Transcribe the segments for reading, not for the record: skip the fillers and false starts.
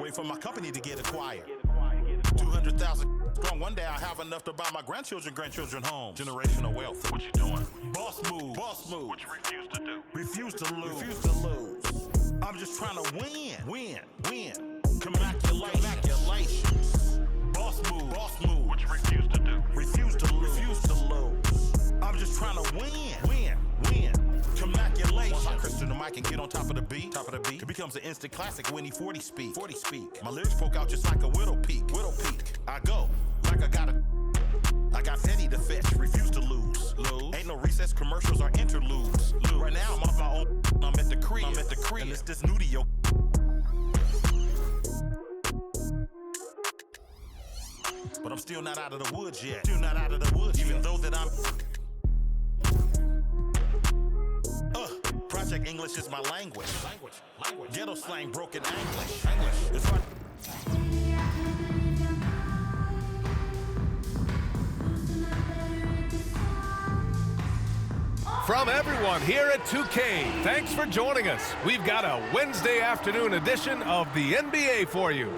Wait for my company to get acquired. 200,000 strong. One day I'll have enough to buy my grandchildren homes. Generational wealth. What you doing? Boss move. What you refuse to do? Refuse to lose. I'm just trying to win. Congratulations. Boss move. What you refuse to do? Refuse to lose. I'm just trying to win. Congratulations. Once I crystal the mic and get on top of the beat, it becomes an instant classic when he 40 speak. My lyrics poke out just like a widow peak. I go like I got petty to fetch. Refuse to lose. Ain't no recess commercials or interludes. Right now I'm off my own. I'm at the crib. And it's this new to your. But I'm still not out of the woods yet. Even though that I'm. Project English is my language. Ghetto slang, broken English. It's hard. From everyone here at 2K, thanks for joining us. We've got a Wednesday afternoon edition of the NBA for you.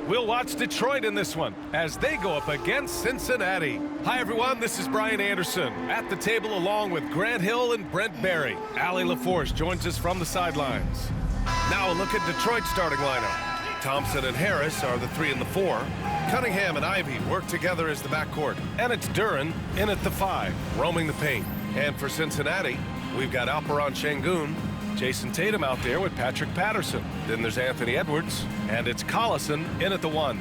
We'll watch Detroit in this one as they go up against Cincinnati. Hi, everyone. This is Brian Anderson at the table along with Grant Hill and Brent Barry. Allie LaForce joins us from the sidelines. Now a look at Detroit's starting lineup. Thompson and Harris are the 3 and the 4. Cunningham and Ivy work together as the backcourt. And it's Duren in at the 5, roaming the paint. And for Cincinnati, we've got Alperen Sengun, Jason Tatum out there with Patrick Patterson. Then there's Anthony Edwards, and it's Collison in at the 1.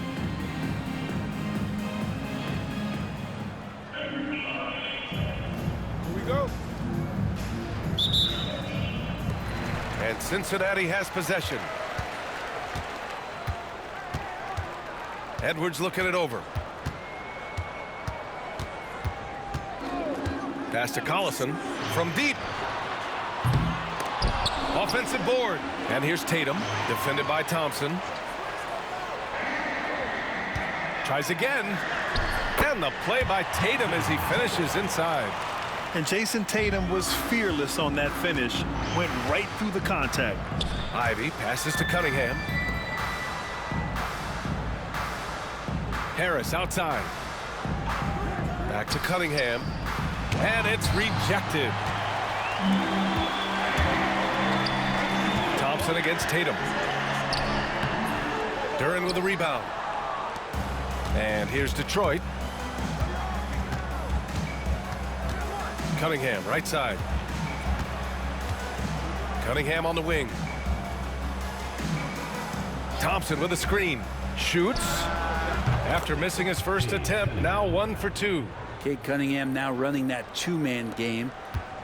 Here we go. And Cincinnati has possession. Edwards looking it over. Pass to Collison from deep. Offensive board. And here's Tatum, defended by Thompson. Tries again. And the play by Tatum as he finishes inside. And Jason Tatum was fearless on that finish. Went right through the contact. Ivy passes to Cunningham. Harris outside. Back to Cunningham. And it's rejected. Thompson against Tatum. Duren with a rebound. And here's Detroit. Cunningham, right side. Cunningham on the wing. Thompson with a screen. Shoots. After missing his first attempt, now 1 for 2. Cade Cunningham now running that two-man game.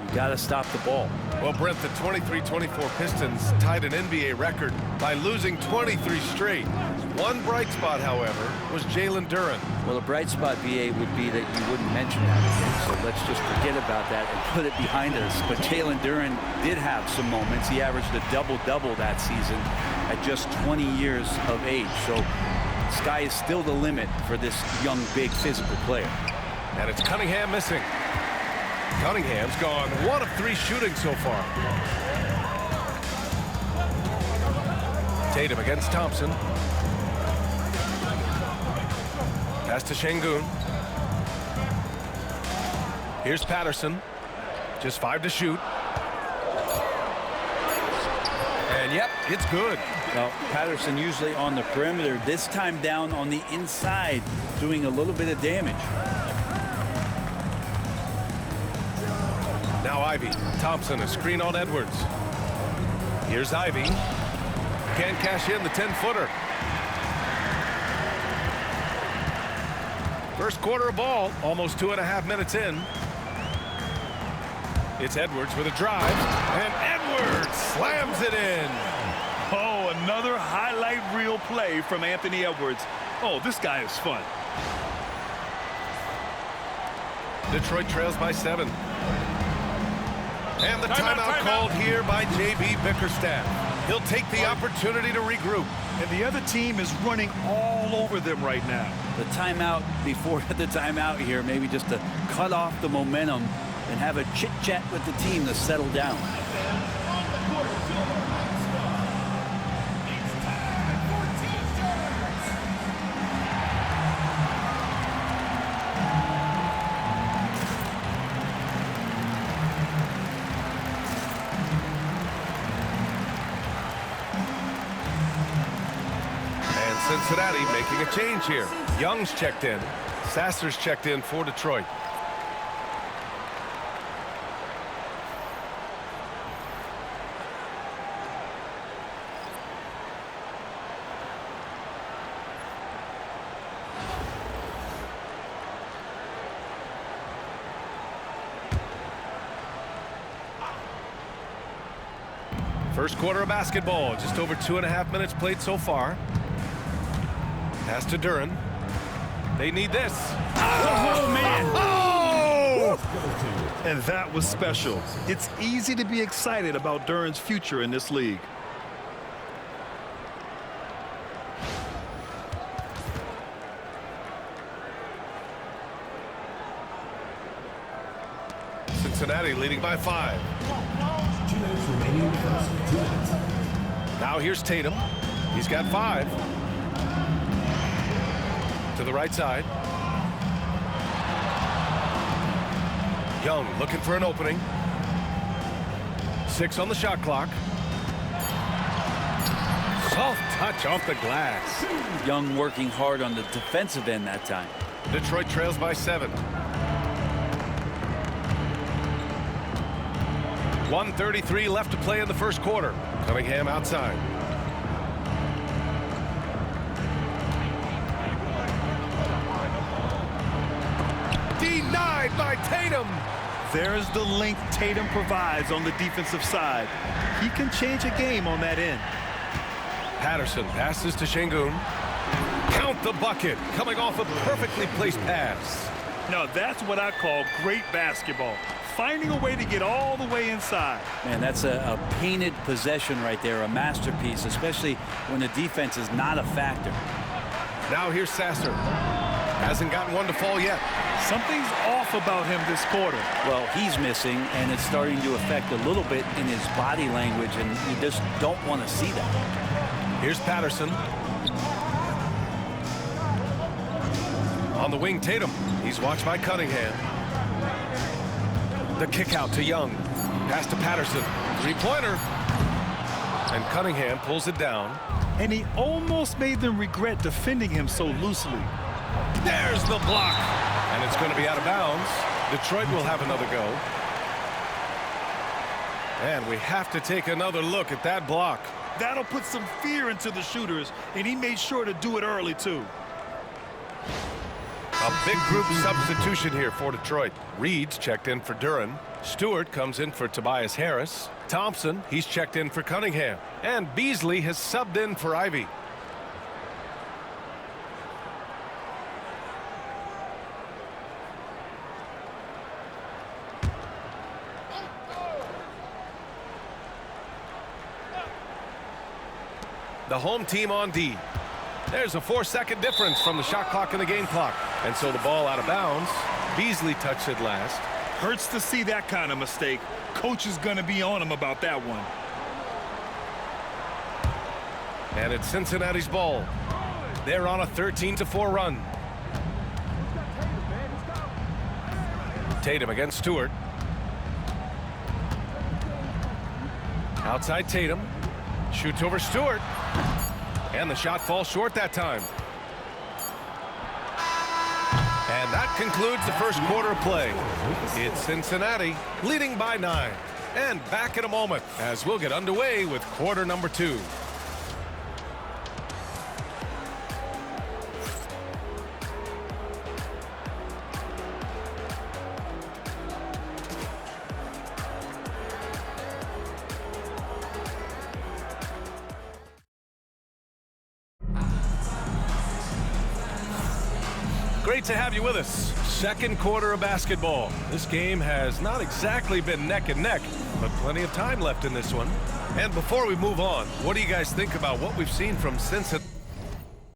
You got to stop the ball. Well, Brent, the 23-24 Pistons tied an NBA record by losing 23 straight. One bright spot, however, was Jalen Duren. Well, a bright spot, BA, would be that you wouldn't mention that again. So let's just forget about that and put it behind us. But Jalen Duren did have some moments. He averaged a double-double that season at just 20 years of age. So sky is still the limit for this young, big, physical player. And it's Cunningham missing. Cunningham's gone 1 of 3 shooting so far. Tatum against Thompson. Pass to Sengun. Here's Patterson. Just 5 to shoot. And yep, it's good. Well, Patterson usually on the perimeter. This time down on the inside, doing a little bit of damage. Now Ivy. Thompson, a screen on Edwards. Here's Ivy. Can't cash in the 10-footer. First quarter of ball, almost 2.5 minutes in. It's Edwards with a drive, and Edwards slams it in. Oh, another highlight reel play from Anthony Edwards. Oh, this guy is fun. Detroit trails by 7. And the timeout called here by J.B. Bickerstaff. He'll take the opportunity to regroup. And the other team is running all over them right now. The timeout before the timeout here, maybe just to cut off the momentum and have a chit-chat with the team to settle down. Cincinnati making a change here. Young's checked in. Sasser's checked in for Detroit. First quarter of basketball, just over 2.5 minutes played so far. Pass to Duren. They need this. Oh, man. Oh! And that was special. It's easy to be excited about Duren's future in this league. Cincinnati leading by 5. Now here's Tatum. He's got 5. To the right side. Young looking for an opening. 6 on the shot clock. Soft touch off the glass. Young working hard on the defensive end that time. Detroit trails by 7. 1:33 left to play in the first quarter. Cunningham outside. Denied by Tatum. There's the length Tatum provides on the defensive side. He can change a game on that end. Patterson passes to Şengün. Count the bucket, coming off a perfectly placed pass. Now that's what I call great basketball. Finding a way to get all the way inside. Man, that's a painted possession right there, a masterpiece, especially when the defense is not a factor. Now here's Sasser. Hasn't gotten one to fall yet. Something's off about him this quarter. Well, he's missing, and it's starting to affect a little bit in his body language, and you just don't want to see that. Here's Patterson. On the wing, Tatum. He's watched by Cunningham. The kick out to Young. Pass to Patterson. Three-pointer. And Cunningham pulls it down. And he almost made them regret defending him so loosely. There's the block. And it's going to be out of bounds. Detroit will have another go. And we have to take another look at that block. That'll put some fear into the shooters, and he made sure to do it early, too. A big group substitution here for Detroit. Reed's checked in for Duren. Stewart comes in for Tobias Harris. Thompson, he's checked in for Cunningham. And Beasley has subbed in for Ivy. The home team on D. There's a 4-second difference from the shot clock and the game clock. And so the ball out of bounds. Beasley touched it last. Hurts to see that kind of mistake. Coach is going to be on him about that one. And it's Cincinnati's ball. They're on a 13-4 run. Tatum against Stewart. Outside Tatum. Shoots over Stewart. And the shot falls short that time. And that concludes the first quarter of play. It's Cincinnati leading by 9. And back in a moment as we'll get underway with quarter number 2. Great to have you with us. Second quarter of basketball. This game has not exactly been neck and neck, but plenty of time left in this one. And before we move on, what do you guys think about what we've seen from Cincinnati?